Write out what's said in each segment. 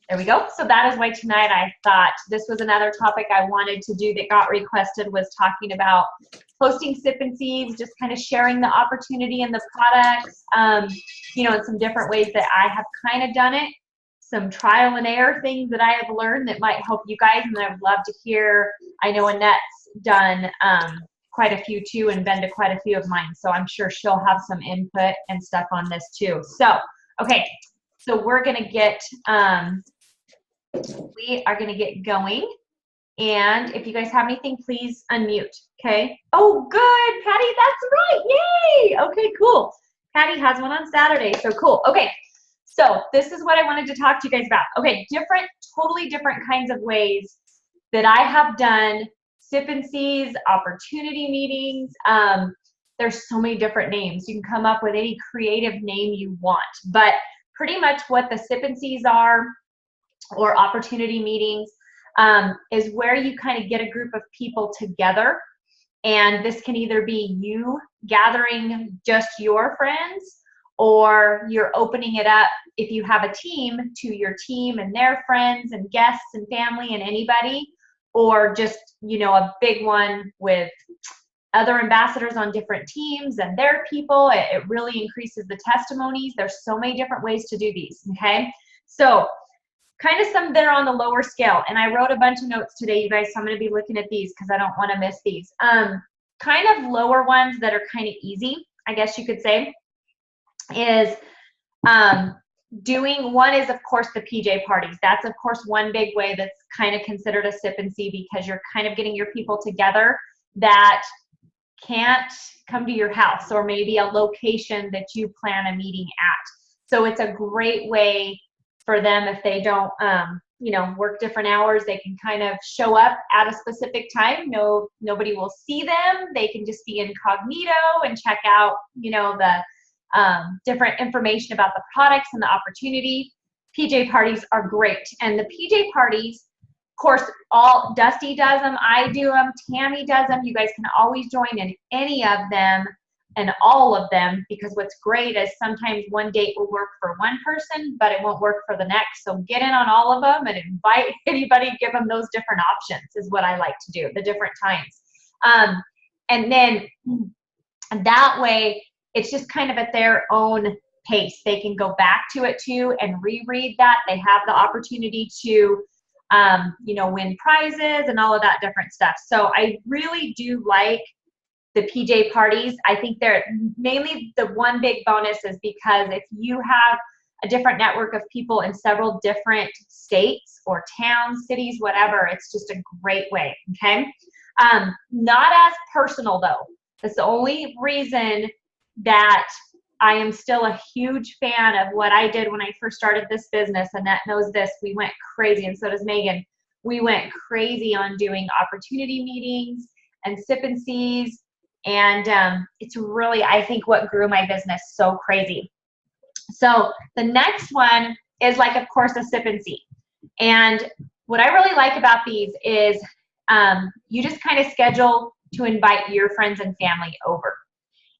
There we go. So that is why tonight I thought this was another topic I wanted to do that got requested, was talking about posting sip and seeds, just kind of sharing the opportunity and the products, you know, in some different ways that I have kind of done it, some trial and error things that I have learned that might help you guys. And I would love to hear, I know Annette's done quite a few too and been to quite a few of mine. So I'm sure she'll have some input and stuff on this too. So, okay. So we're going to get, we are going to get going. And if you guys have anything, please unmute. Okay. Oh, good, Patty. That's right. Yay. Okay, cool. Patty has one on Saturday. So cool. Okay. So this is what I wanted to talk to you guys about. Okay. Totally different kinds of ways that I have done sip and seeds, opportunity meetings. There's so many different names. You can come up with any creative name you want, but pretty much what the sip and seeds are, or opportunity meetings, is where you kind of get a group of people together. And this can either be you gathering just your friends, or you're opening it up, if you have a team, to your team and their friends and guests and family and anybody, or just, you know, a big one with other ambassadors on different teams and their people. It really increases the testimonies. There's so many different ways to do these, okay? So kind of some that are on the lower scale. And I wrote a bunch of notes today, you guys, so I'm going to be looking at these because I don't want to miss these. Kind of lower ones that are kind of easy, I guess you could say, is doing, one is, of course, the PJ parties. That's, of course, one big way that's kind of considered a sip and see, because you're kind of getting your people together that can't come to your house, or maybe a location that you plan a meeting at. So it's a great way for them, if they don't, you know, work different hours, they can kind of show up at a specific time. Nobody will see them. They can just be incognito and check out, you know, the different information about the products and the opportunity. PJ parties are great. And the PJ parties, of course, Dusty does them, I do them, Tammy does them. You guys can always join in any of them and all of them, because what's great is sometimes one date will work for one person, but it won't work for the next. So get in on all of them and invite anybody, give them those different options is what I like to do, the different times. And then that way, it's just kind of at their own pace. They can go back to it too and reread that. They have the opportunity to, you know, win prizes and all of that different stuff. So I really do like the PJ parties. I think they're mainly, the one big bonus is because if you have a different network of people in several different states or towns, cities, whatever, it's just a great way, okay? Not as personal though. That's the only reason that I am still a huge fan of what I did when I first started this business. Annette knows this. We went crazy, and so does Megan. We went crazy on doing opportunity meetings and sip and sees. And it's really, I think, what grew my business so crazy. So the next one is, like, of course, a sip and see. And what I really like about these is you just kind of schedule to invite your friends and family over.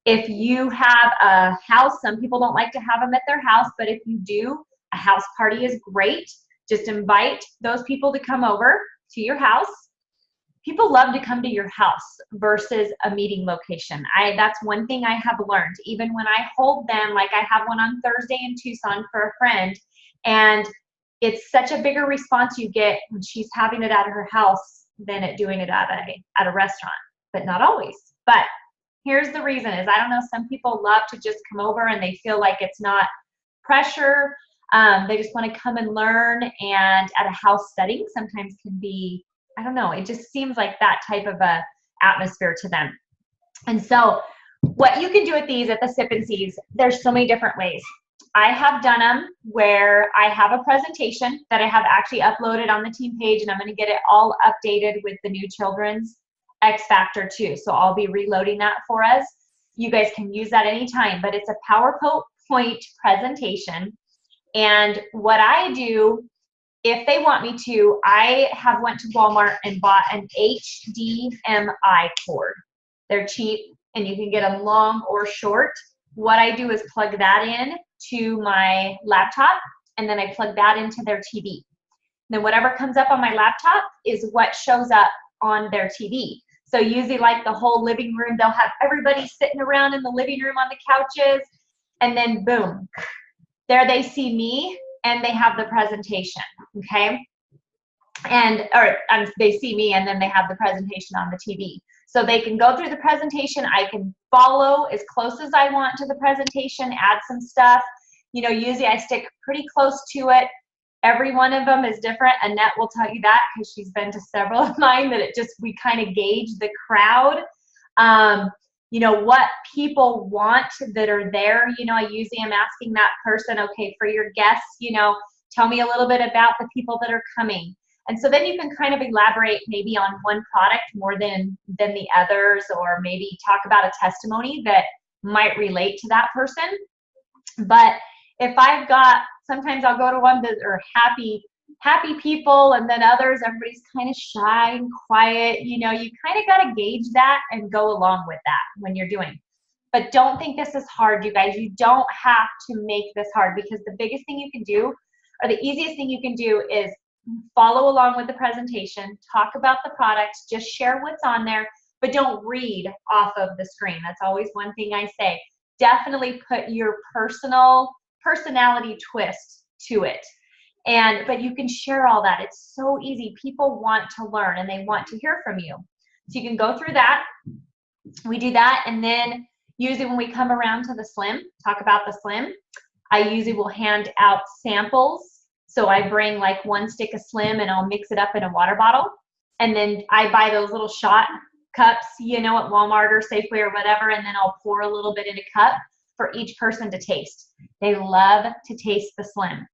If you have a house, some people don't like to have them at their house, but if you do, a house party is great. Just invite those people to come over to your house. People love to come to your house versus a meeting location. That's one thing I have learned. Even when I hold them, like I have one on Thursday in Tucson for a friend, and it's such a bigger response you get when she's having it at her house than at doing it at a restaurant, but not always. But here's the reason is, I don't know, some people love to just come over and they feel like it's not pressure. They just want to come and learn, and at a house setting sometimes can be, I don't know, it just seems like that type of a atmosphere to them. And so what you can do with these at the sip and sees, there's so many different ways. I have done them where I have a presentation that I have actually uploaded on the team page, and I'm going to get it all updated with the new children's X Factor too. So I'll be reloading that for us. You guys can use that anytime, but it's a PowerPoint presentation. And what I do, if they want me to, I have went to Walmart and bought an HDMI cord. They're cheap and you can get them long or short. What I do is plug that in to my laptop, and then I plug that into their TV. Then whatever comes up on my laptop is what shows up on their TV. So usually like the whole living room, they'll have everybody sitting around in the living room on the couches, and then boom, there they see me and they have the presentation, okay? They see me and then they have the presentation on the TV. So they can go through the presentation. I can follow as close as I want to the presentation, add some stuff. You know, usually I stick pretty close to it. Every one of them is different. Annette will tell you that because she's been to several of mine, that we kind of gauge the crowd. You know, what people want that are there. You know, I usually am asking that person, okay, for your guests, you know, tell me a little bit about the people that are coming. And so then you can kind of elaborate maybe on one product more than the others, or maybe talk about a testimony that might relate to that person. But if I've got, sometimes I'll go to one that are happy people, and then others, everybody's kind of shy and quiet. You know, you kind of got to gauge that and go along with that when you're doing. But don't think this is hard, you guys. You don't have to make this hard, because the biggest thing you can do, or the easiest thing you can do, is follow along with the presentation, talk about the products, just share what's on there, but don't read off of the screen. That's always one thing I say. Definitely put your personality twist to it. But you can share all that. It's so easy. People want to learn and they want to hear from you. So you can go through that. We do that, and then usually when we come around to the Slim, talk about the Slim, I usually will hand out samples. So I bring like 1 stick of Slim and I'll mix it up in a water bottle. And then I buy those little shot cups, you know, at Walmart or Safeway or whatever, and then I'll pour a little bit in a cup for each person to taste. They love to taste the Slim.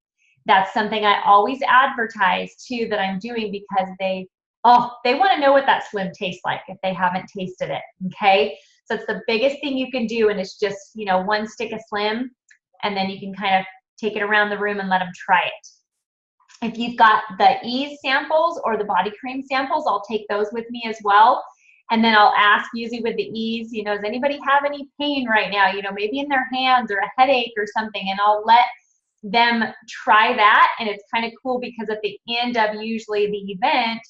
That's something I always advertise too that I'm doing, because they want to know what that Slim tastes like if they haven't tasted it, okay? So it's the biggest thing you can do, and it's just, you know, 1 stick of Slim, and then you can kind of take it around the room and let them try it. If you've got the Ease samples or the body cream samples, I'll take those with me as well. And then I'll ask, usually with the Ease, you know, does anybody have any pain right now? You know, maybe in their hands or a headache or something, and I'll let them try that. And it's kind of cool because at the end of usually the event,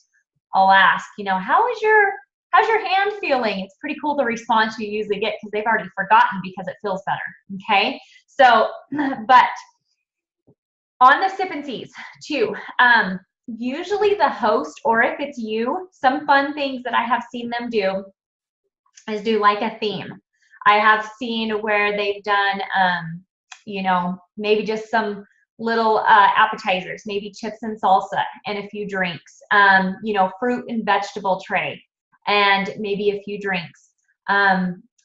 I'll ask, you know, how's your hand feeling? It's pretty cool the response you usually get, because they've already forgotten because it feels better. Okay. So, but on the Sip and Seas too, usually the host, or if it's you, some fun things that I have seen them do is do like a theme. I have seen where they've done, you know, maybe just some little appetizers, maybe chips and salsa and a few drinks, you know, fruit and vegetable tray and maybe a few drinks,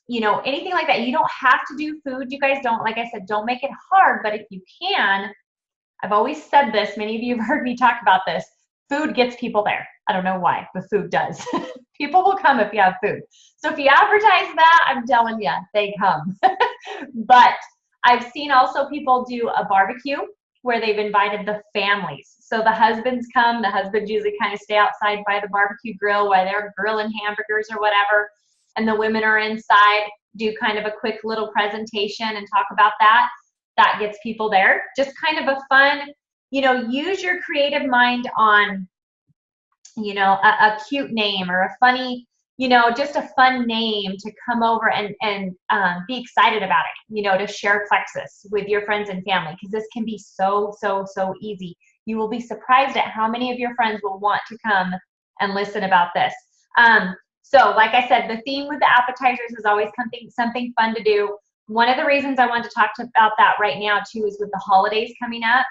you know, anything like that. You don't have to do food. You guys don't, like I said, don't make it hard, but if you can, I've always said this, many of you have heard me talk about this, food gets people there. I don't know why, but food does. People will come if you have food. So if you advertise that, I'm telling you, they come. But I've seen also people do a barbecue where they've invited the families. So the husbands come, the husbands usually kind of stay outside by the barbecue grill while they're grilling hamburgers or whatever, and the women are inside, do kind of a quick little presentation and talk about that. That gets people there. Just kind of a fun, you know, use your creative mind on, you know, a cute name or a funny, you know, just a fun name to come over and be excited about it, you know, to share Plexus with your friends and family, because this can be so easy. You will be surprised at how many of your friends will want to come and listen about this. So like I said, the theme with the appetizers is always something fun to do. One of the reasons I want to talk about that right now too is with the holidays coming up.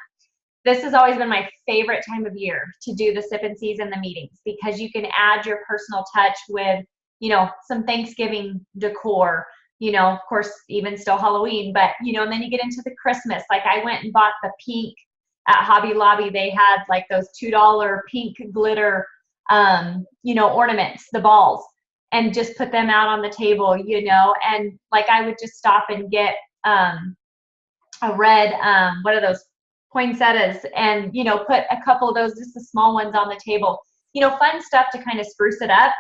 This has always been my favorite time of year to do the Sip and Seas and the meetings, because you can add your personal touch with, you know, some Thanksgiving decor, you know, of course, even still Halloween, but, you know, and then you get into the Christmas. Like I went and bought the pink at Hobby Lobby. They had like those $2 pink glitter, you know, ornaments, the balls, and just put them out on the table, you know, and like I would just stop and get a red, what are those, poinsettias, and, you know, put a couple of those, just the small ones on the table, you know, fun stuff to kind of spruce it up.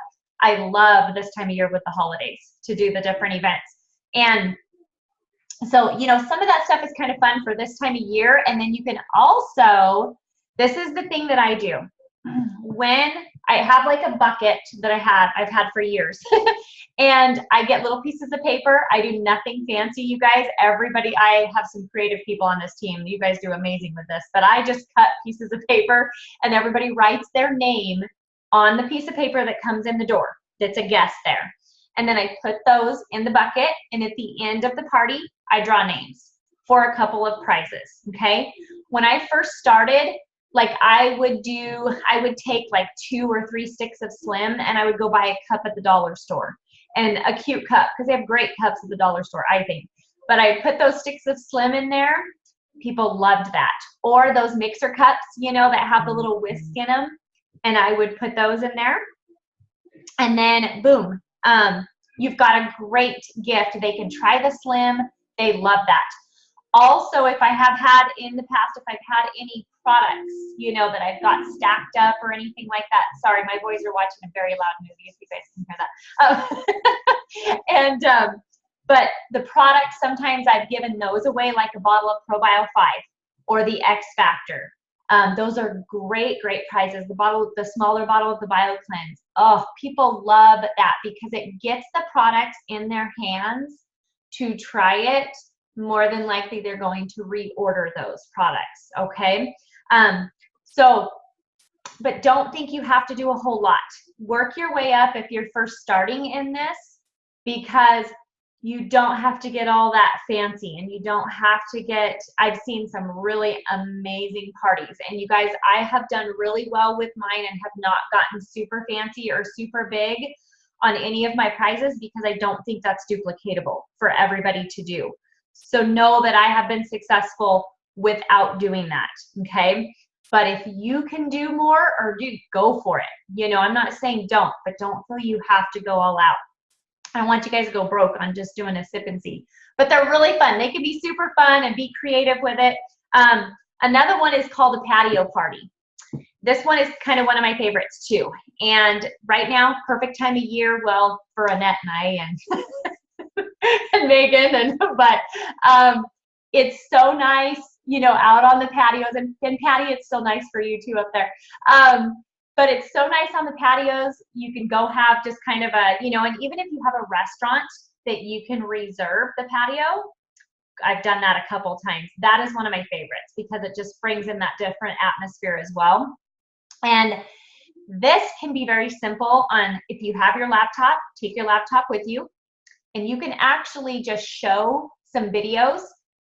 I love this time of year with the holidays to do the different events. And So, you know, some of that stuff is kind of fun for this time of year. And then you can also, this is the thing that I do. When I have like a bucket that I've had for years, and I get little pieces of paper. I do nothing fancy, you guys. Everybody, I have some creative people on this team. You guys do amazing with this, but I just cut pieces of paper and everybody writes their name on the piece of paper that comes in the door. That's a guest there. And then I put those in the bucket, and at the end of the party, I draw names for a couple of prizes, okay? When I first started, like I would take like 2 or 3 sticks of Slim, and I would go buy a cup at the dollar store, and a cute cup, because they have great cups at the dollar store, I think. But I put those sticks of Slim in there. People loved that. Or those mixer cups, you know, that have the little whisk in them, and I would put those in there. And then boom, you've got a great gift. They can try the Slim. They love that. Also, if I have had in the past, if I've had any products, you know, that I've got stacked up or anything like that. Sorry, my boys are watching a very loud movie, if you guys can hear that. But the products, sometimes I've given those away, like a bottle of ProBio 5 or the X Factor. Those are great prizes. The smaller bottle of the BioCleanse. Oh, people love that because it gets the products in their hands to try it. More than likely, they're going to reorder those products, okay? But don't think you have to do a whole lot. Work your way up if you're first starting in this, because you don't have to get all that fancy, and you don't have to get, I've seen some really amazing parties, and you guys, I have done really well with mine and have not gotten super fancy or super big on any of my prizes, because I don't think that's duplicatable for everybody to do. So know that I have been successful without doing that, okay? But if you can do more, or go for it. You know, I'm not saying don't, but don't feel you have to go all out. I don't want you guys to go broke on just doing a sip and see. But they're really fun. They can be super fun and be creative with it. Another one is called a patio party. This one is kind of one of my favorites too. And right now, perfect time of year, well, for Annette and I and and Megan, but it's so nice, you know, out on the patios, and Patty, it's so nice for you too up there. But it's so nice on the patios. You can go have just kind of a, you know, and even if you have a restaurant that you can reserve the patio, I've done that a couple times. That is one of my favorites because it just brings in that different atmosphere as well. And this can be very simple on, if you have your laptop, take your laptop with you, and you can actually just show some videos.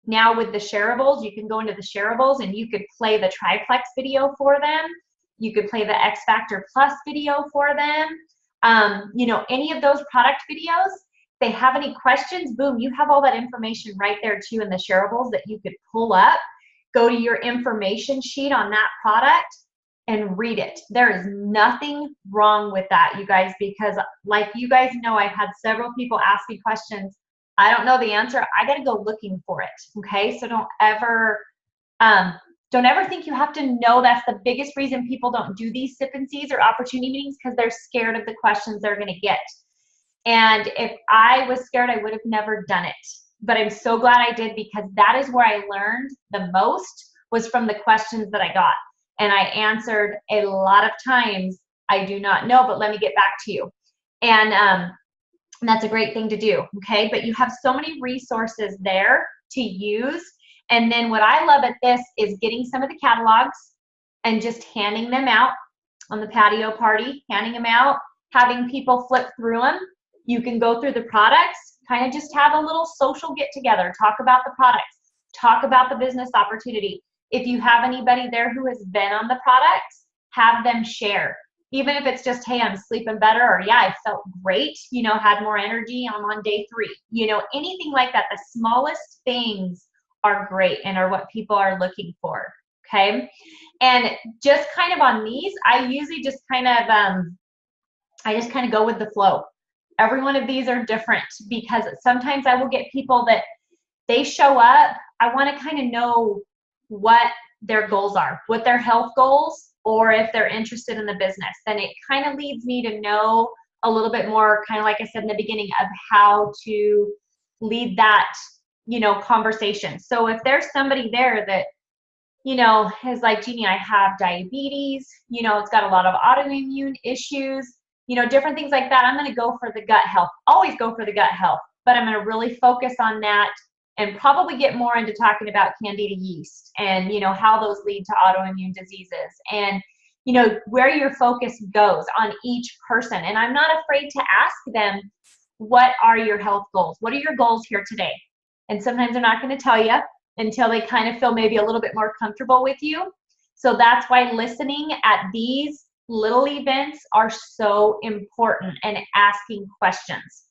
Now with the shareables, you can go into the shareables and you could play the triplex video for them. You could play the X Factor Plus video for them. You know, any of those product videos, they have any questions, boom, you have all that information right there too in the shareables that you could pull up, go to your information sheet on that product and read it. There is nothing wrong with that, you guys, because like you guys know, I've had several people ask me questions. I don't know the answer. I got to go looking for it. Okay. So don't ever think you have to know. That's the biggest reason people don't do these sip and sees or opportunity meetings, because they're scared of the questions they're going to get. And if I was scared, I would have never done it. But I'm so glad I did, because that is where I learned the most, was from the questions that I got. And I answered a lot of times, I do not know, but let me get back to you. And that's a great thing to do, okay? But you have so many resources there to use. And then what I love at this is getting some of the catalogs and just handing them out on the patio party, handing them out, having people flip through them. You can go through the products, kind of just have a little social get together, talk about the products, talk about the business opportunity. If you have anybody there who has been on the products, have them share. Even if it's just, hey, I'm sleeping better, or yeah, I felt great, you know, had more energy, I'm on day 3. You know, anything like that. The smallest things are great and are what people are looking for, okay? And just kind of on these, I usually just kind of, I just kind of go with the flow. Every one of these are different, because sometimes I will get people that they show up, I want to kind of know what their goals are, what their health goals, or if they're interested in the business. Then it kind of leads me to know a little bit more, kind of like I said in the beginning, of how to lead that conversation. So if there's somebody there that, is like, Jeannie, I have diabetes, it's got a lot of autoimmune issues, different things like that, I'm going to go for the gut health. Always go for the gut health, but I'm going to really focus on that and probably get more into talking about candida yeast and, how those lead to autoimmune diseases and, where your focus goes on each person. And I'm not afraid to ask them, what are your health goals? What are your goals here today? And sometimes they're not going to tell you until they kind of feel maybe a little bit more comfortable with you. So that's why listening at these little events are so important, and asking questions.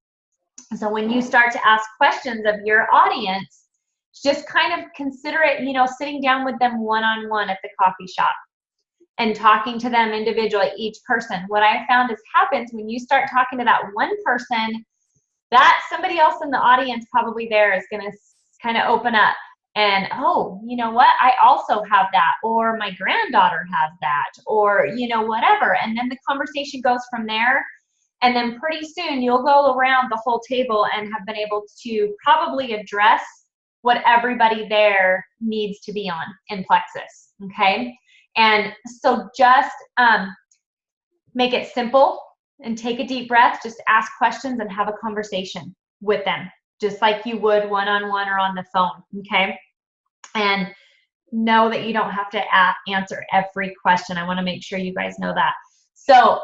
So when you start to ask questions of your audience, just kind of consider it, sitting down with them one-on-one at the coffee shop and talking to them individually, each person. What I found is happens when you start talking to that one person, that somebody else in the audience probably there is going to kind of open up and, oh, you know what? I also have that, or my granddaughter has that, or, whatever. And then the conversation goes from there. And then pretty soon you'll go around the whole table and have been able to probably address what everybody there needs to be on in Plexus. Okay. And so just make it simple and take a deep breath, just ask questions and have a conversation with them, just like you would one-on-one or on the phone. Okay. And know that you don't have to answer every question. I want to make sure you guys know that. So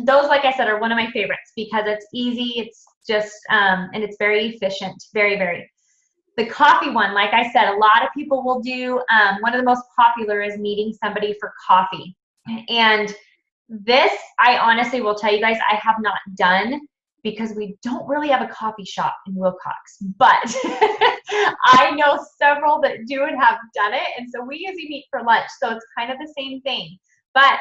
those, like I said, are one of my favorites because it's easy. It's just, and it's very efficient, very, very. The coffee one, like I said, a lot of people will do, one of the most popular is meeting somebody for coffee. And this, I honestly will tell you guys, I have not done because we don't really have a coffee shop in Wilcox, but I know several that do and have done it. And so we usually meet for lunch. So it's kind of the same thing, but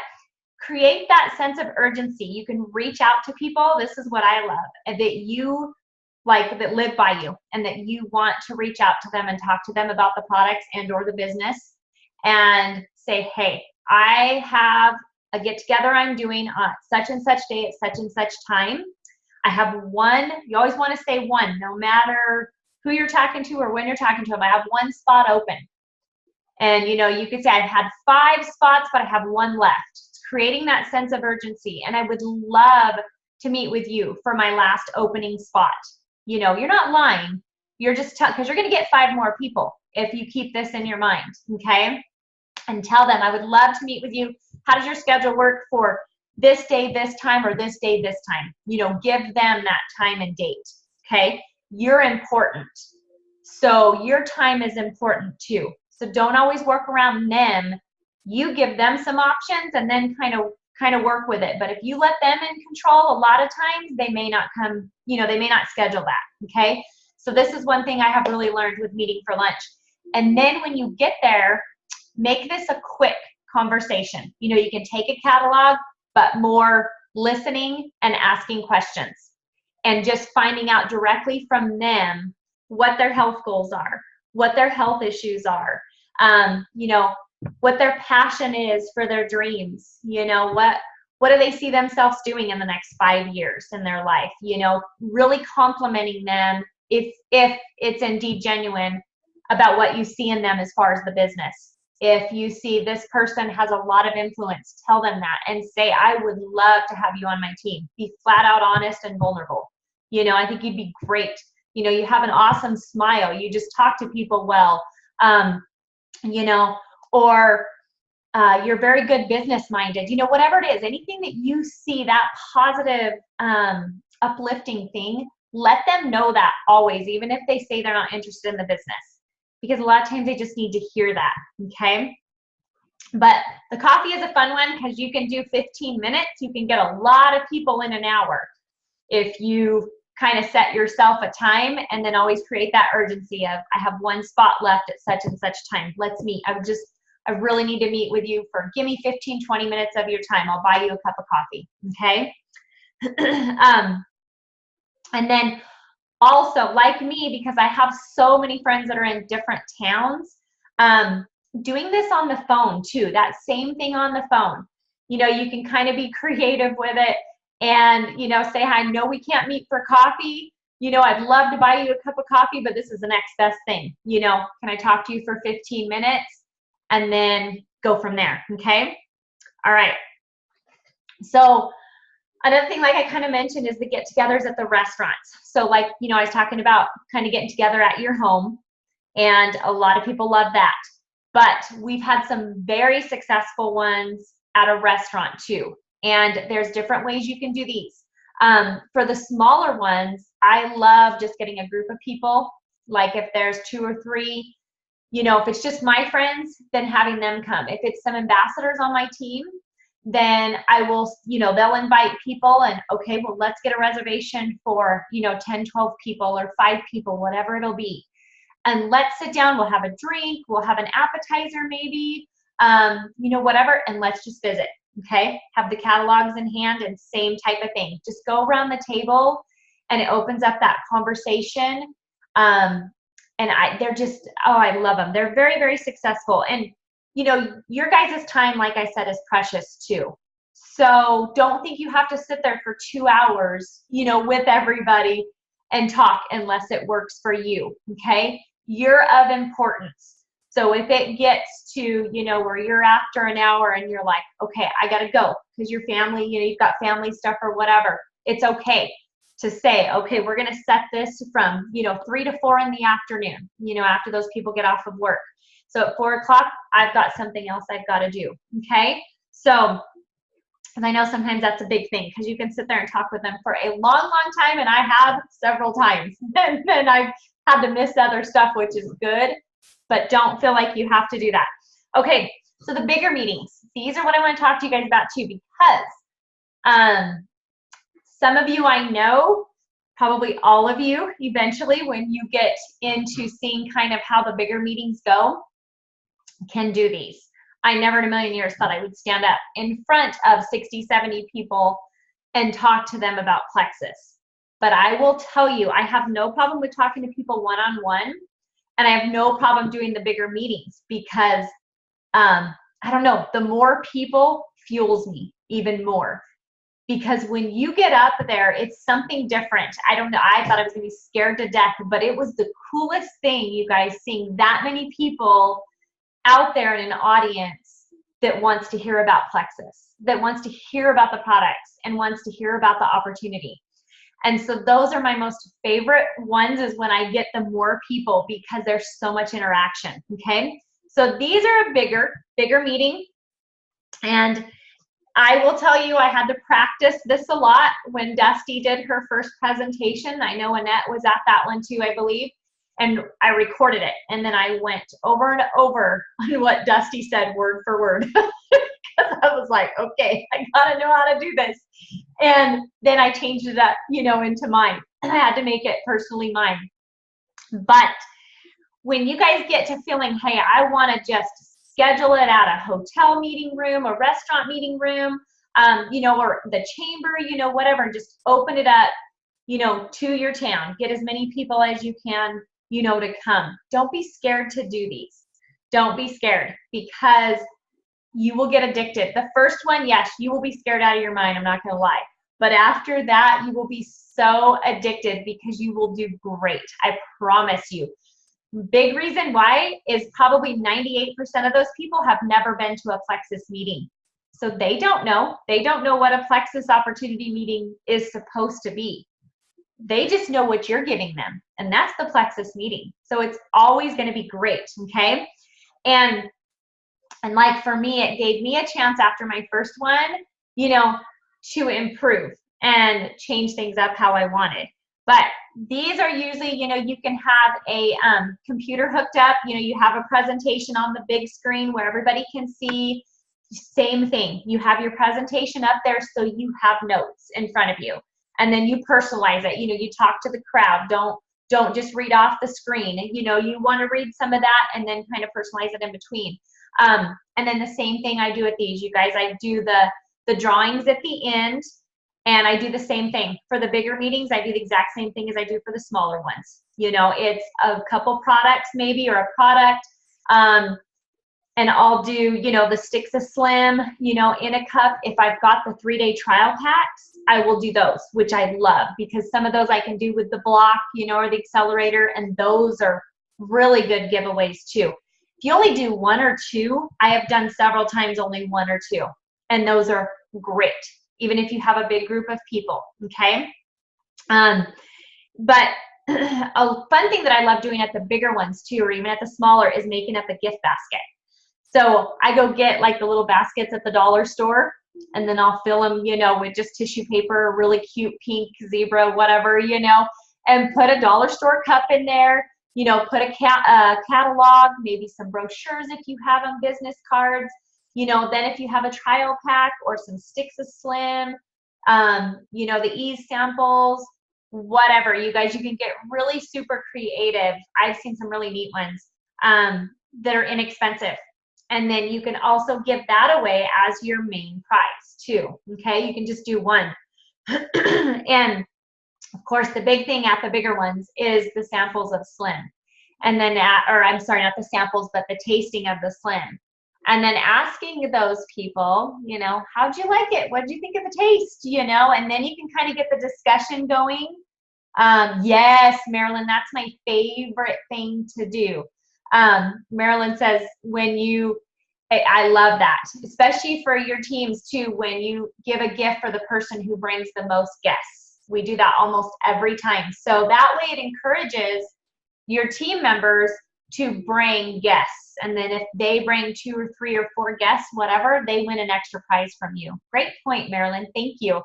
create that sense of urgency. You can reach out to people. This is what I love, and that you like, that live by you, and that you want to reach out to them and talk to them about the products and or the business and say, hey, I have a get together I'm doing on such and such day at such and such time. I have one, you always want to say one, no matter who you're talking to or when you're talking to them. I have one spot open. And, you could say I've had 5 spots, but I have 1 left. It's creating that sense of urgency. And I would love to meet with you for my last opening spot. You're not lying. You're just because you're going to get 5 more people if you keep this in your mind. Okay. And tell them, I would love to meet with you. How does your schedule work for this day, this time, or this day, this time? Give them that time and date. Okay. You're important. So your time is important too. So don't always work around them. You give them some options and then kind of work with it. But if you let them in control, a lot of times they may not come, they may not schedule that. Okay. So this is one thing I have really learned with meeting for lunch. And then when you get there, make this a quick conversation. You can take a catalog, but more listening and asking questions and just finding out directly from them what their health goals are, what their health issues are, what their passion is for their dreams, what do they see themselves doing in the next 5 years in their life, really complimenting them if it's indeed genuine about what you see in them as far as the business. If you see this person has a lot of influence, tell them that and say, I would love to have you on my team. Be flat out honest and vulnerable. I think you'd be great. You have an awesome smile. You just talk to people well, or you're very good business minded, whatever it is, anything that you see, that positive, uplifting thing, let them know that always, even if they say they're not interested in the business, because a lot of times they just need to hear that. Okay. But the coffee is a fun one because you can do 15 minutes. You can get a lot of people in an hour if you kind of set yourself a time and then always create that urgency of, I have 1 spot left at such and such time. Let's meet. I really need to meet with you for, give me 15, 20 minutes of your time. I'll buy you a cup of coffee. Okay. And then also, like me, because I have so many friends that are in different towns, doing this on the phone too, that same thing on the phone. You can kind of be creative with it and, say, I know we can't meet for coffee, you know, I'd love to buy you a cup of coffee, but this is the next best thing. You know, can I talk to you for 15 minutes? And then go from there, okay? All right. So another thing, like I kind of mentioned, is the get-togethers at the restaurants. So like, you know, I was talking about kind of getting together at your home, and a lot of people love that. But we've had some very successful ones at a restaurant too. And there's different ways you can do these. For the smaller ones, I love just getting a group of people. Like if there's 2 or 3, you know, if it's just my friends, then having them come. If it's some ambassadors on my team, then I will, you know, they'll invite people and, okay, well, let's get a reservation for, you know, 10, 12 people or 5 people, whatever it'll be. And let's sit down, we'll have a drink, we'll have an appetizer maybe, you know, whatever, and let's just visit, okay? Have the catalogs in hand and same type of thing. Just go around the table and it opens up that conversation. And they're just, oh, I love them. They're very, very successful. And, you know, your guys' time, like I said, is precious too. So don't think you have to sit there for 2 hours, you know, with everybody and talk unless it works for you, okay? You're of importance. So if it gets to, you know, where you're after an hour and you're like, okay, I gotta go because your family, you know, you've got family stuff or whatever, it's okay to say, okay, we're gonna set this from, you know, 3 to 4 in the afternoon, you know, after those people get off of work. So at 4 o'clock, I've got something else I've got to do, okay? So, and I know sometimes that's a big thing because you can sit there and talk with them for a long, long time, and I have several times. And then I've had to miss other stuff, which is good, but don't feel like you have to do that. Okay, so the bigger meetings. These are what I want to talk to you guys about too, because some of you I know, probably all of you, eventually when you get into seeing kind of how the bigger meetings go, can do these. I never in a million years thought I would stand up in front of 60, 70 people and talk to them about Plexus. But I will tell you, I have no problem with talking to people one-on-one, and I have no problem doing the bigger meetings because, I don't know, the more people fuels me even more. Because when you get up there, it's something different. I don't know, I thought I was gonna be scared to death, but it was the coolest thing, you guys, seeing that many people out there in an audience that wants to hear about Plexus, that wants to hear about the products and wants to hear about the opportunity. And so those are my most favorite ones, is when I get the more people, because there's so much interaction, okay? So these are a bigger meeting. And I will tell you, I had to practice this a lot when Dusty did her first presentation. I know Annette was at that one too, I believe. And I recorded it, and then I went over and over on what Dusty said word for word. Because I was like, okay, I gotta know how to do this. And then I changed it up, you know, into mine. And I had to make it personally mine. But when you guys get to feeling, hey, I wanna just schedule it at a hotel meeting room, a restaurant meeting room, you know, or the chamber, you know, whatever, just open it up, you know, to your town. Get as many people as you can, you know, to come. Don't be scared to do these. Don't be scared, because you will get addicted. The first one, yes, you will be scared out of your mind, I'm not gonna lie. But after that, you will be so addicted because you will do great. I promise you. Big reason why is probably 98% of those people have never been to a Plexus meeting. So they don't know. They don't know what a Plexus opportunity meeting is supposed to be. They just know what you're giving them, and that's the Plexus meeting. So it's always going to be great, okay? And like for me, it gave me a chance after my first one, you know, to improve and change things up how I wanted. But these are usually, you know, you can have a computer hooked up, you know, you have a presentation on the big screen where everybody can see. Same thing, you have your presentation up there so you have notes in front of you. And then you personalize it. You know, you talk to the crowd. Don't just read off the screen. You know, you want to read some of that and then kind of personalize it in between. And then the same thing I do with these, you guys. I do the drawings at the end, and I do the same thing for the bigger meetings. I do the exact same thing as I do for the smaller ones. You know, it's a couple products maybe, or a product. And I'll do, you know, the sticks of Slim, you know, in a cup. If I've got the 3-day trial packs, I will do those, which I love, because some of those I can do with the block, you know, or the accelerator, and those are really good giveaways too. If you only do one or two, I have done several times only one or two, and those are great, even if you have a big group of people, okay? But a fun thing that I love doing at the bigger ones too, or even at the smaller, is making up a gift basket. So I go get like the little baskets at the dollar store, and then I'll fill them, you know, with just tissue paper, really cute pink zebra, whatever, you know, and put a dollar store cup in there, you know, put a catalog, maybe some brochures if you have them, business cards, you know, then if you have a trial pack or some sticks of Slim, you know, the ease samples, whatever. You guys, you can get really super creative. I've seen some really neat ones that are inexpensive. And then you can also give that away as your main prize too, okay? You can just do one. And of course, the big thing at the bigger ones is the samples of Slim. And then, or I'm sorry, not the samples, but the tasting of the Slim. And then asking those people, you know, how'd you like it? What did you think of the taste? You know, and then you can kind of get the discussion going. Yes, Marilyn, that's my favorite thing to do. Marilyn says, I love that, especially for your teams too, when you give a gift for the person who brings the most guests. We do that almost every time. So that way it encourages your team members to bring guests. And then if they bring 2 or 3 or 4 guests, whatever, they win an extra prize from you. Great point, Marilyn. Thank you.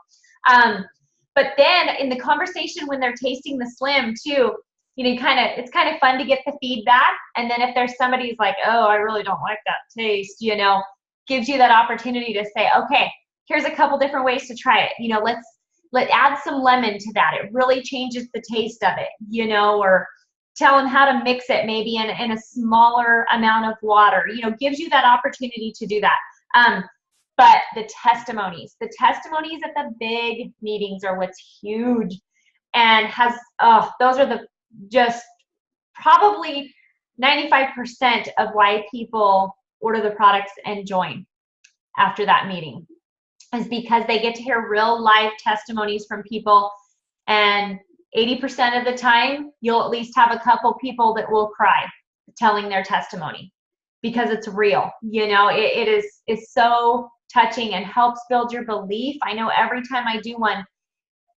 But then in the conversation when they're tasting the Slim too, you know, it's kind of fun to get the feedback. And then if there's somebody who's like, oh, I really don't like that taste, you know, gives you that opportunity to say, okay, here's a couple different ways to try it. You know, let's add some lemon to that. It really changes the taste of it, you know, or tell them how to mix it maybe in a smaller amount of water, you know, gives you that opportunity to do that. But the testimonies at the big meetings are what's huge, and those are just probably 95% of why people order the products and join after that meeting, is because they get to hear real live testimonies from people. And 80% of the time, you'll at least have a couple people that will cry telling their testimony, because it's real. You know, it is so touching and helps build your belief. I know every time I do one,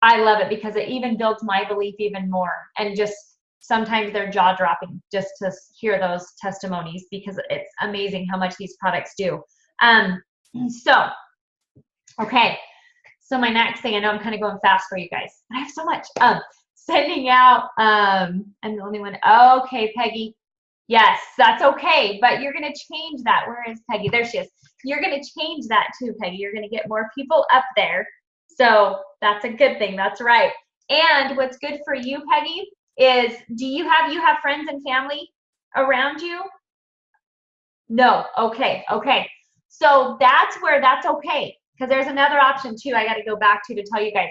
I love it, because it even builds my belief even more. And just sometimes they're jaw-dropping just to hear those testimonies, because it's amazing how much these products do. Okay. So my next thing, I know I'm kind of going fast for you guys, but I have so much. Sending out, I'm the only one. Okay, Peggy. Yes, that's okay, but you're going to change that. Where is Peggy? There she is. You're going to change that too, Peggy. You're going to get more people up there. So that's a good thing. That's right. And what's good for you, Peggy, is you have friends and family around you? No. Okay. Okay. So that's where that's okay, because there's another option too I got to go back to tell you guys.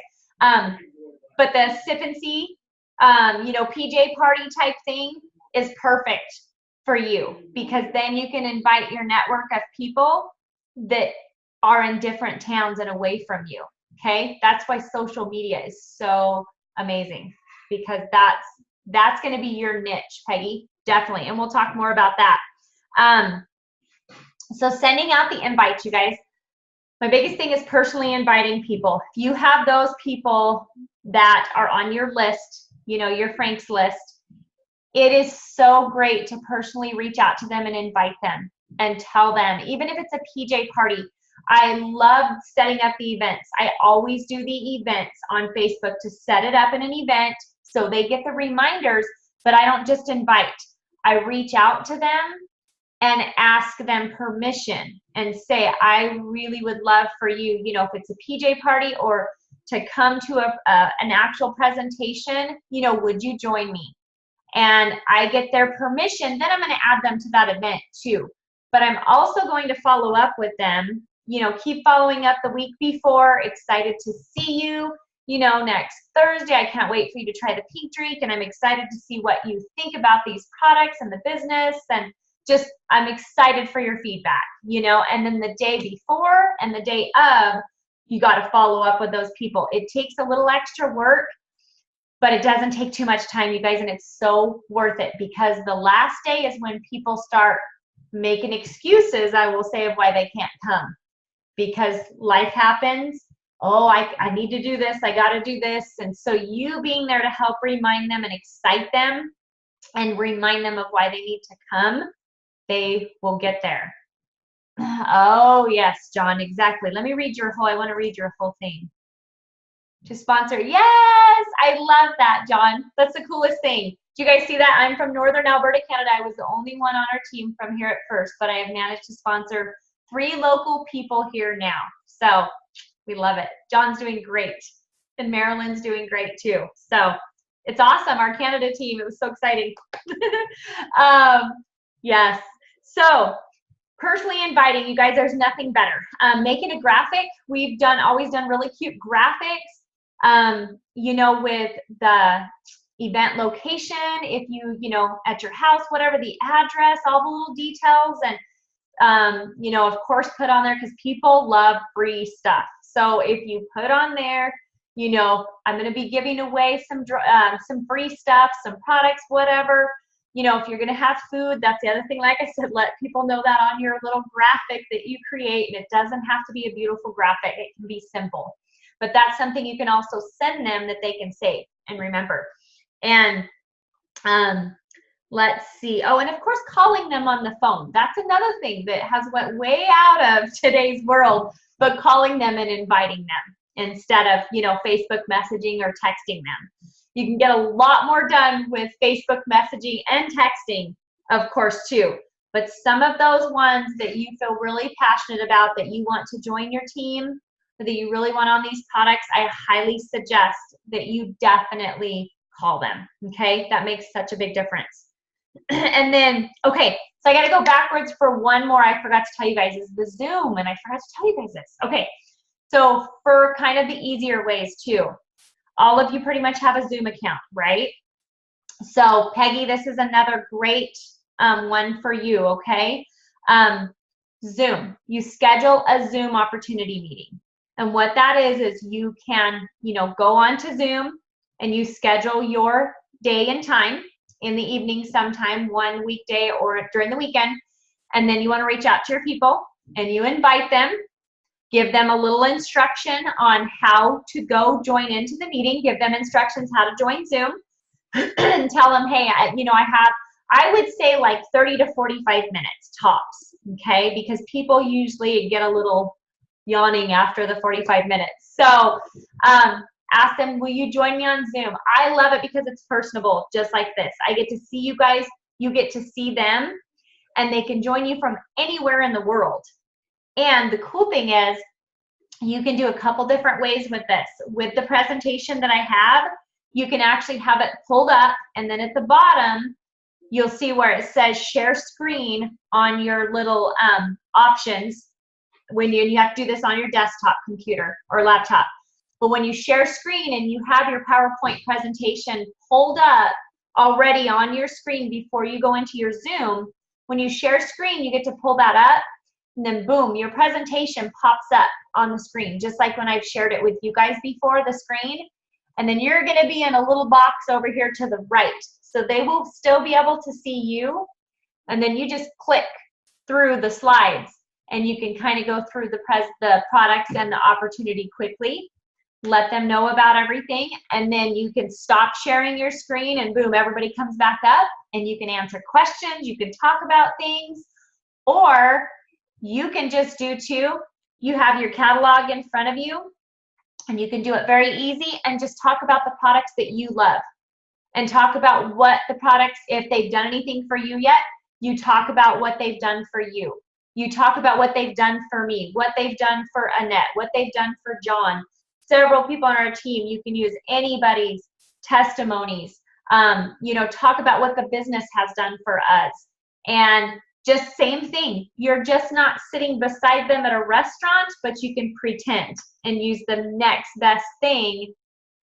But the sip and see, you know, PJ party type thing is perfect for you, because then you can invite your network of people that are in different towns and away from you. Okay, that's why social media is so amazing, because that's going to be your niche, Peggy, definitely, and we'll talk more about that. So sending out the invites, you guys. My biggest thing is personally inviting people. If you have those people that are on your list, you know, your Frank's list, it is so great to personally reach out to them and invite them and tell them, even if it's a PJ party. I love setting up the events. I always do the events on Facebook to set it up in an event so they get the reminders, but I don't just invite. I reach out to them and ask them permission and say, I really would love for you, you know, if it's a PJ party or to come to an actual presentation, you know, would you join me? And I get their permission, then I'm going to add them to that event too. But I'm also going to follow up with them, you know, keep following up the week before, excited to see you, you know, next Thursday. I can't wait for you to try the pink drink, and I'm excited to see what you think about these products and the business, and just, I'm excited for your feedback, you know. And then the day before and the day of, you got to follow up with those people. It takes a little extra work, but it doesn't take too much time, you guys, and it's so worth it, because the last day is when people start making excuses, I will say, of why they can't come, because life happens. Oh, I need to do this, I got to do this. And so you being there to help remind them and excite them and remind them of why they need to come, they will get there. Oh, yes, John, exactly. Let me read your whole, I want to read your whole thing. To sponsor. Yes, I love that, John. That's the coolest thing. Do you guys see that? I'm from Northern Alberta, Canada. I was the only one on our team from here at first, but I have managed to sponsor 3 local people here now. So we love it. John's doing great. And Marilyn's doing great too. So it's awesome. Our Canada team, it was so exciting. Yes. So personally inviting, you guys, there's nothing better. Making a graphic. We've always done really cute graphics, you know, with the event location, if you know, at your house, whatever, the address, all the little details, and you know, of course, put on there, because people love free stuff. So if you put on there, you know, I'm going to be giving away some free stuff, some products, whatever. You know, if you're going to have food, that's the other thing. Like I said, let people know that on your little graphic that you create. And it doesn't have to be a beautiful graphic. It can be simple. But that's something you can also send them that they can save and remember. And let's see. Oh, and of course, calling them on the phone. That's another thing that has went way out of today's world, but calling them and inviting them instead of, you know, Facebook messaging or texting them. You can get a lot more done with Facebook messaging and texting, of course, too. But some of those ones that you feel really passionate about, that you want to join your team, or that you really want on these products, I highly suggest that you definitely call them, okay? That makes such a big difference. And then, okay, so I got to go backwards for one more. I forgot to tell you guys, is the Zoom, and I forgot to tell you guys this. Okay, so for kind of the easier ways too, all of you pretty much have a Zoom account, right? So Peggy, this is another great one for you, okay? Zoom, you schedule a Zoom opportunity meeting. And what that is you can, you know, go on to Zoom and you schedule your day and time in the evening sometime, one weekday or during the weekend. And then you want to reach out to your people and you invite them, give them a little instruction on how to go join into the meeting, give them instructions how to join Zoom, and tell them, hey, you know, I would say like 30 to 45 minutes tops, okay? Because people usually get a little yawning after the 45 minutes. So ask them, will you join me on Zoom? I love it because it's personable, just like this. I get to see you guys, you get to see them, and they can join you from anywhere in the world. And the cool thing is, you can do a couple different ways with this. With the presentation that I have, you can actually have it pulled up, and then at the bottom, you'll see where it says share screen on your little options. When you have to do this on your desktop computer or laptop. But when you share screen and you have your PowerPoint presentation pulled up already on your screen before you go into your Zoom, when you share screen, you get to pull that up, and then boom, your presentation pops up on the screen, just like when I've shared it with you guys before, the screen. And then you're going to be in a little box over here to the right. So they will still be able to see you. And then you just click through the slides. And you can kind of go through the products and the opportunity quickly, let them know about everything, and then you can stop sharing your screen and boom, everybody comes back up and you can answer questions, you can talk about things, or you can just do too, you have your catalog in front of you and you can do it very easy and just talk about the products that you love and talk about what the products, if they've done anything for you yet, you talk about what they've done for you. You talk about what they've done for me, what they've done for Annette, what they've done for John. Several people on our team, you can use anybody's testimonies. You know, talk about what the business has done for us. And just same thing. You're just not sitting beside them at a restaurant, but you can pretend and use the next best thing.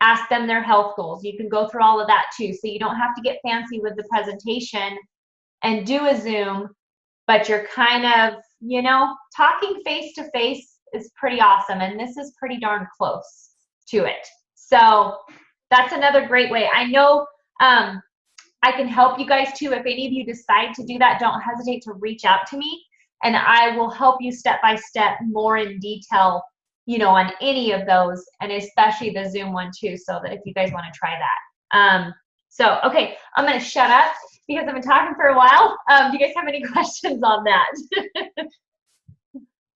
Ask them their health goals. You can go through all of that too. So you don't have to get fancy with the presentation and do a Zoom, but you're kind of, you know, talking face to face is pretty awesome. And this is pretty darn close to it. So that's another great way. I know I can help you guys too. If any of you decide to do that, don't hesitate to reach out to me, and I will help you step by step more in detail, you know, on any of those, and especially the Zoom one too, so that if you guys want to try that. So, okay, I'm going to shut up because I've been talking for a while. Do you guys have any questions on that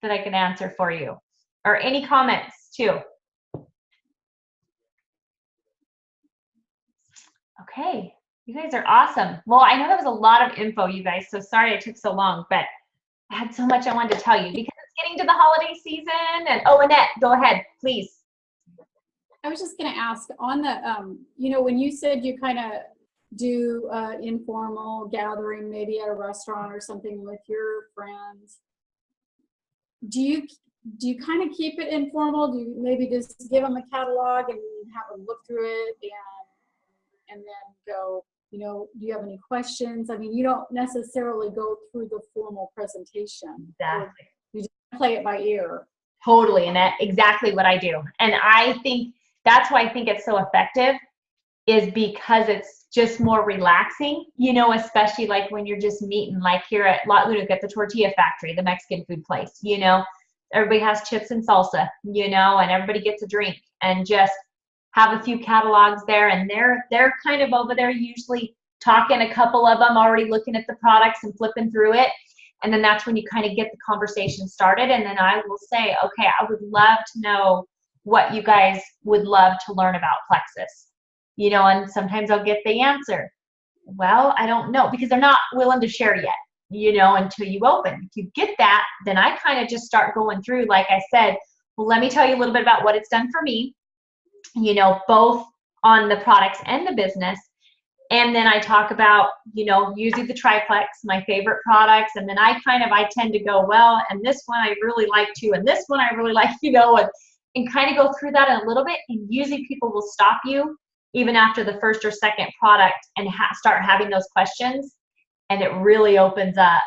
that I can answer for you? Or any comments too? Okay, you guys are awesome. Well, I know that was a lot of info, you guys, so sorry it took so long, but I had so much I wanted to tell you because it's getting to the holiday season. And oh, Annette, go ahead, please. I was just going to ask on the, you know, when you said you kind of do informal gathering, maybe at a restaurant or something with your friends, do you kind of keep it informal? Do you maybe just give them a catalog and have them look through it and then go, you know, do you have any questions? I mean, you don't necessarily go through the formal presentation. Exactly. You just play it by ear. Totally, and that's exactly what I do. And I think that's why I think it's so effective, is because it's just more relaxing, you know, especially like when you're just meeting, like here at La Unuc at the Tortilla Factory, the Mexican food place, you know, everybody has chips and salsa, you know, and everybody gets a drink, and just have a few catalogs there, and they're kind of over there usually talking, a couple of them already looking at the products and flipping through it. And then that's when you kind of get the conversation started. And then I will say, okay, I would love to know what you guys would love to learn about Plexus. You know, and sometimes I'll get the answer, well, I don't know, because they're not willing to share yet, you know, until you open. If you get that, then I kind of just start going through, like I said, well, let me tell you a little bit about what it's done for me, you know, both on the products and the business. And then I talk about, you know, using the Triplex, my favorite products. And then I tend to go, well, and this one I really like too, and this one I really like, you know, and kind of go through that in a little bit. And usually people will stop you even after the first or second product and start having those questions. And it really opens up,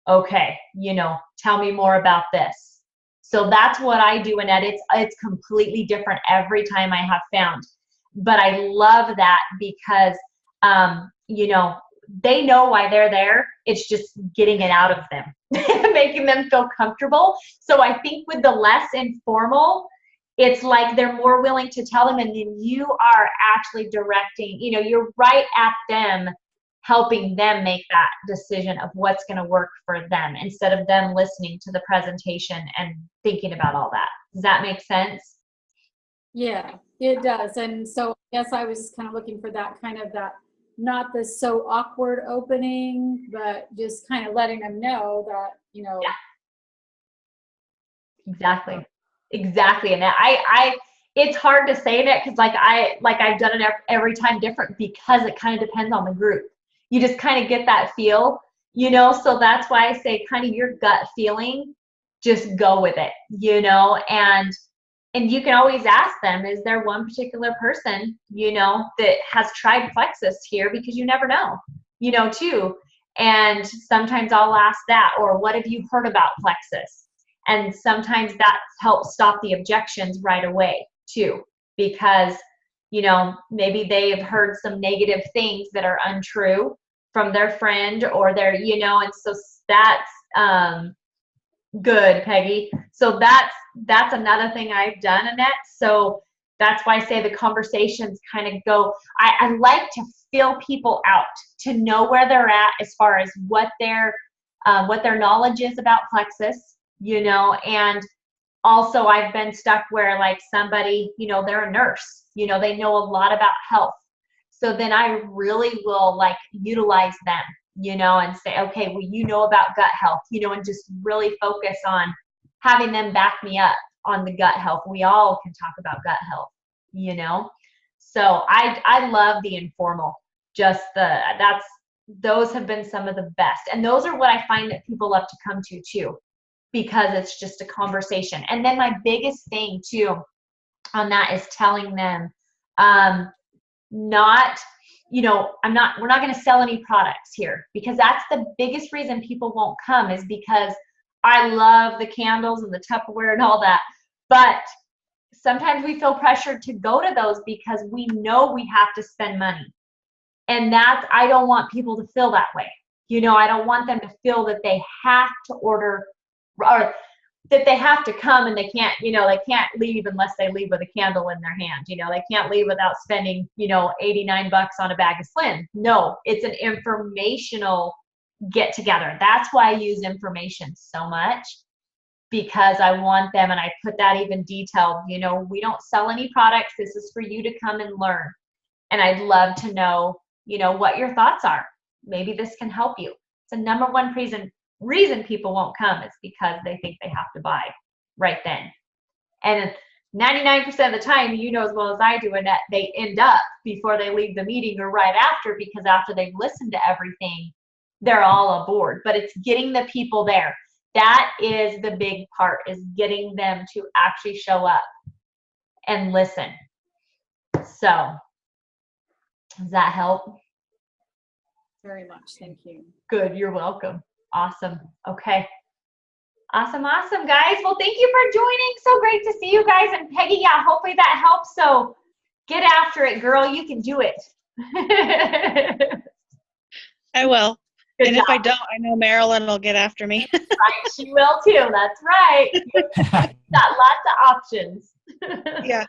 okay, you know, tell me more about this. So that's what I do, Annette. It's completely different every time, I have found. But I love that because, you know, they know why they're there. It's just getting it out of them, making them feel comfortable. So I think with the less informal, it's like they're more willing to tell them, and then you are actually directing, you know, you're right at them, helping them make that decision of what's going to work for them, instead of them listening to the presentation and thinking about all that. Does that make sense? Yeah, it does. And so I guess I was kind of looking for that kind of that, not the so awkward opening, but just kind of letting them know that, you know. Yeah. Exactly. And it's hard to say that because I've done it every time different, because it kind of depends on the group. You just kind of get that feel, you know, so that's why I say kind of your gut feeling, just go with it, you know, and you can always ask them, is there one particular person, you know, that has tried Plexus here, because you never know, you know, too. And sometimes I'll ask that, or what have you heard about Plexus? And sometimes that helps stop the objections right away too, because, you know, maybe they've heard some negative things that are untrue from their friend or their, you know, and so that's good, Peggy. So that's another thing I've done, Annette. So that's why I say the conversations kind of go, I like to feel people out, to know where they're at as far as what their knowledge is about Plexus, you know. And also I've been stuck where like somebody, you know, they're a nurse, you know, they know a lot about health. So then I really will like utilize them, you know, and say, okay, well, you know about gut health, you know, and just really focus on having them back me up on the gut health. We all can talk about gut health, you know. So I love the informal, those have been some of the best. And those are what I find that people love to come to too, because it's just a conversation. And then my biggest thing too on that is telling them, not, you know, we're not going to sell any products here, because that's the biggest reason people won't come, is because I love the candles and the Tupperware and all that. But sometimes we feel pressured to go to those because we know we have to spend money. And I don't want people to feel that way. I don't want them to feel that they have to order or that they have to come and they can't leave unless they leave with a candle in their hand. They can't leave without spending, $89 on a bag of Slim. No, it's an informational get together. That's why I use information so much, because I want them, and I put that even detailed, we don't sell any products. This is for you to come and learn. And I'd love to know, what your thoughts are. Maybe this can help you. It's the number one reason people won't come is because they think they have to buy right then. And 99% of the time, as well as I do, and that they end up before they leave the meeting or right after, because after they've listened to everything, they're all aboard. But it's getting the people there. That is the big part, is getting them to actually show up and listen. So, does that help? Very much. Thank you. Good. You're welcome. Awesome. Okay. Awesome, guys. Well, thank you for joining. So great to see you guys. And Peggy, yeah, hopefully that helps. So get after it, girl. You can do it. I will. Good And job. if I don't, I know Marilyn will get after me. Right, she will too. That's right. Got lots of options. Yeah.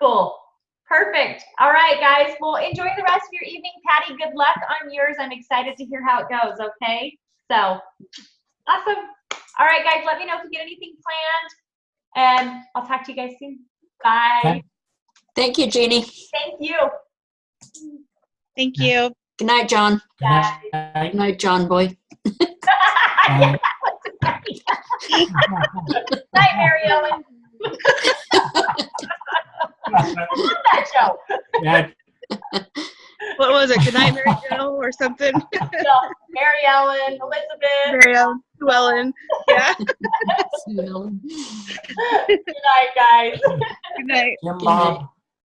Cool. Perfect. All right, guys. Well, enjoy the rest of your evening. Patty, good luck on yours. I'm excited to hear how it goes, okay? So, awesome. All right, guys, let me know if you get anything planned, and I'll talk to you guys soon. Bye. Thank you, Jeannie. Thank you. Thank you. Good night, John. Bye. Good night, John boy. Yeah, what's it say? Night, Mary Ellen. That show. Yeah, What was it? Good night, Mary Jo, or something? Mary Ellen, Elizabeth. Mary Ellen, Llewellyn. Yeah. Good night, guys. Good night. Jim Good Bob. night.